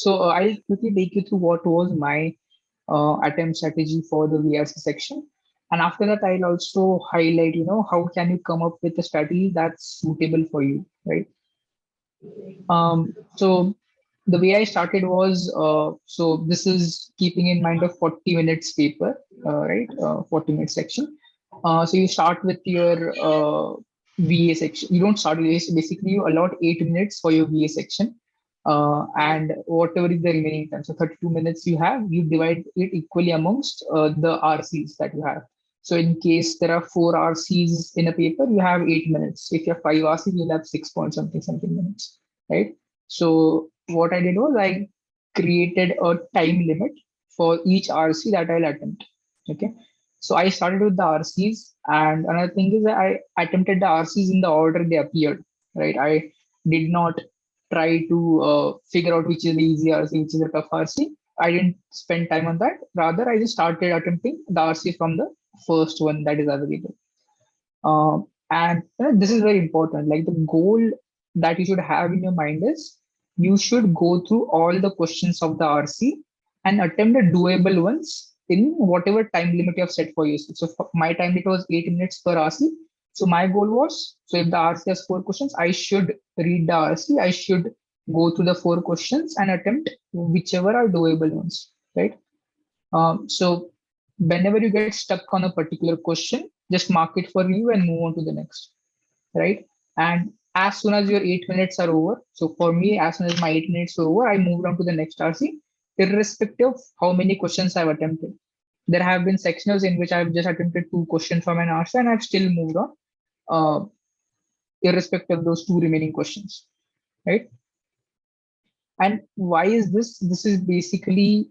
So I'll quickly take you through what was my attempt strategy for the VRC section. And after that, I'll also highlight, how can you come up with a strategy that's suitable for you, right? So the way I started was, so this is keeping in mind a 40 minutes paper, right? 40 minute section. So you start with your VA section. You don't start with VA, so basically you allot 8 minutes for your VA section. And whatever is the remaining time, so 32 minutes you have, you divide it equally amongst the RCs that you have. So in case there are 4 RCs in a paper, you have 8 minutes. If you have 5 RCs, you'll have 6 point something minutes, right? So what I did was I created a time limit for each RC that I'll attempt. Okay. So I started with the RCs, and another thing is that I attempted the RCs in the order they appeared. Right. I did not try to figure out which is the easy RC, which is the tough RC. I didn't spend time on that. Rather, I just started attempting the RC from the first one that is available. And this is very important. Like the goal that you should have in your mind is you should go through all the questions of the RC and attempt the doable ones in whatever time limit you have set for yourself. So for my time limit was 8 minutes per RC. So my goal was, so if the RC has 4 questions, I should read the RC. I should go through the 4 questions and attempt whichever are doable ones, right? So whenever you get stuck on a particular question, just mark it for you and move on to the next, right? And as soon as your 8 minutes are over, so for me, as soon as my 8 minutes are over, I moved on to the next RC, irrespective of how many questions I've attempted. There have been sections in which I've just attempted 2 questions from an RC and I've still moved on, uh, irrespective of those 2 remaining questions, right? And why is this? This is basically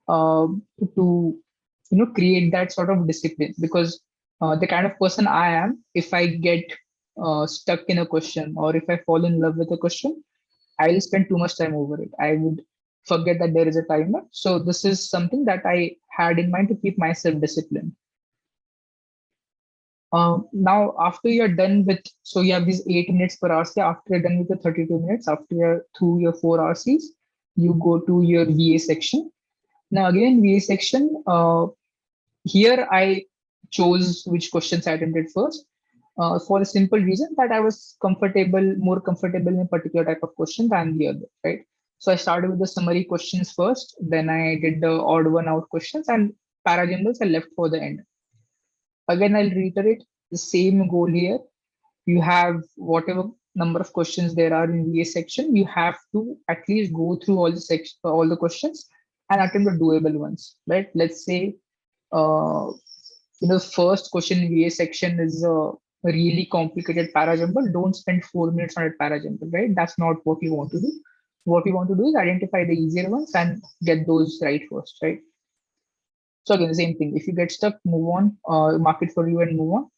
to create that sort of discipline, because the kind of person I am, if I get stuck in a question or if I fall in love with a question, I'll spend too much time over it. I would forget that there is a timer. So this is something that I had in mind to keep myself disciplined. Now, after you're done with, so you have these 8 minutes per RC. After you're done with the 32 minutes, after you're through your 4 RCs, you go to your VA section. Now, again, VA section, here I chose which questions I attempted first, for the simple reason that I was more comfortable in a particular type of question than the other, right? So I started with the summary questions first, then I did the odd one out questions, and paragenerals I left for the end. Again, I'll reiterate the same goal here. You have whatever number of questions there are in VA section, you have to at least go through all the questions and attempt the doable ones, right? Let's say, uh, first question in VA section is a really complicated parajumble. Don't spend 4 minutes on a parajumble, right? That's not what you want to do. What you want to do is identify the easier ones and get those right first, right? So again, the same thing. If you get stuck, move on, mark it for you and move on.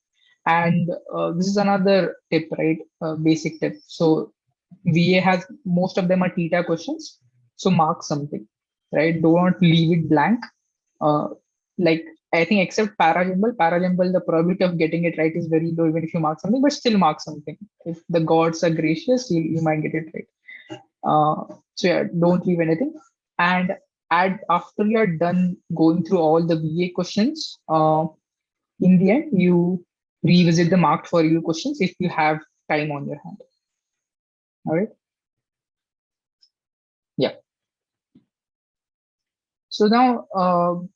And this is another tip, right? Basic tip. So VA has, most of them are theta questions. So mark something, right? Don't leave it blank. Uh, like I think except parajumble, the probability of getting it right is very low, even if you mark something, but still mark something. If the gods are gracious, you might get it right. So yeah, don't leave anything. And after you're done going through all the VA questions, in the end, you revisit the marked for you questions if you have time on your hand. All right. Yeah. So now,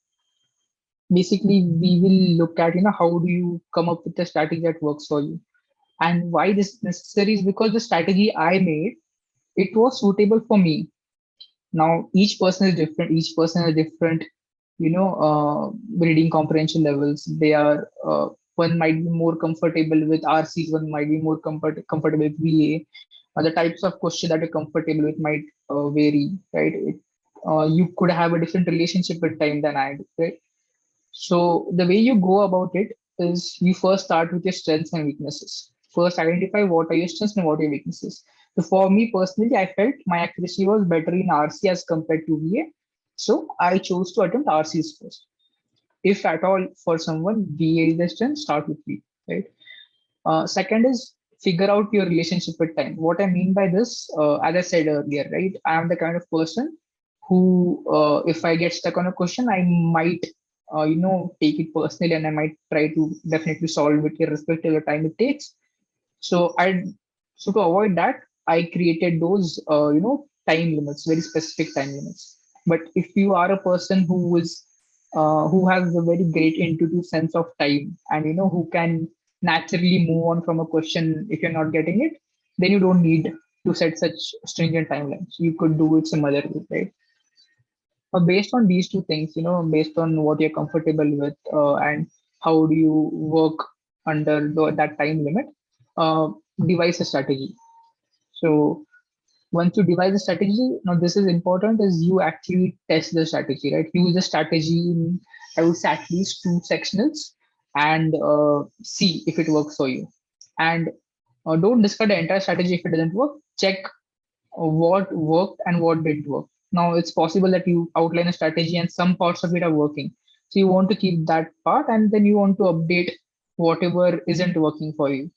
basically, we will look at how do you come up with a strategy that works for you, and why this is necessary is because the strategy I made, it was suitable for me. Now, each person is different. Each person has different, reading comprehension levels. They are one might be more comfortable with RCs, one might be more comfortable with VA. The types of question that you're comfortable with might vary, right? You could have a different relationship with time than I do, right? So the way you go about it is you first start with your strengths and weaknesses. First, identify what are your strengths and what are your weaknesses. So for me personally, I felt my accuracy was better in RC as compared to VA. So I chose to attempt RCs first. If at all for someone, VA is the strength, start with VA, right? Second is figure out your relationship with time. What I mean by this, as I said earlier, right? I am the kind of person who, if I get stuck on a question, I might, take it personally, and I might try to definitely solve it irrespective of the time it takes. So so to avoid that, I created those, time limits, very specific time limits. But if you are a person who has a very great intuitive sense of time, and who can naturally move on from a question if you're not getting it, then you don't need to set such stringent timelines. You could do it some other way, right? Based on these two things, based on what you're comfortable with, and how do you work under that time limit, uh, devise a strategy. So once you devise a strategy, now this is important, is you actually test the strategy, right? Use the strategy in, I would say, at least two sectionals, and see if it works for you. And don't discard the entire strategy if it doesn't work. Check what worked and what didn't work. Now, it's possible that you outline a strategy and some parts of it are working. So you want to keep that part, and then you want to update whatever isn't working for you.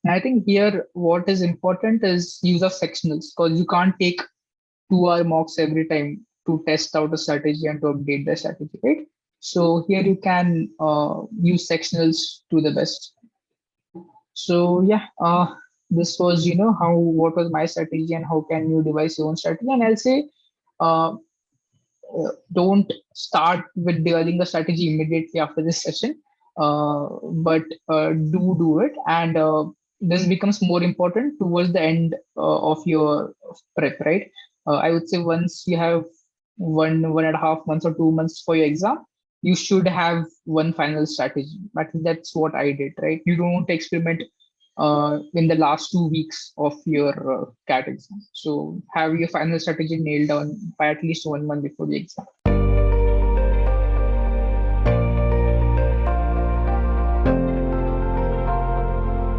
And I think here what is important is use of sectionals, because you can't take 2 hour mocks every time to test out a strategy and to update the strategy, right? So here you can use sectionals to the best. So yeah, this was, how, what was my strategy and how can you devise your own strategy. And I'll say, uh, don't start with developing a strategy immediately after this session, but do it. And this becomes more important towards the end of your prep, right? I would say once you have 1.5 months or 2 months for your exam, you should have one final strategy. But that's what I did, right? You don't experiment in the last 2 weeks of your CAT exam. So have your final strategy nailed down by at least 1 month before the exam.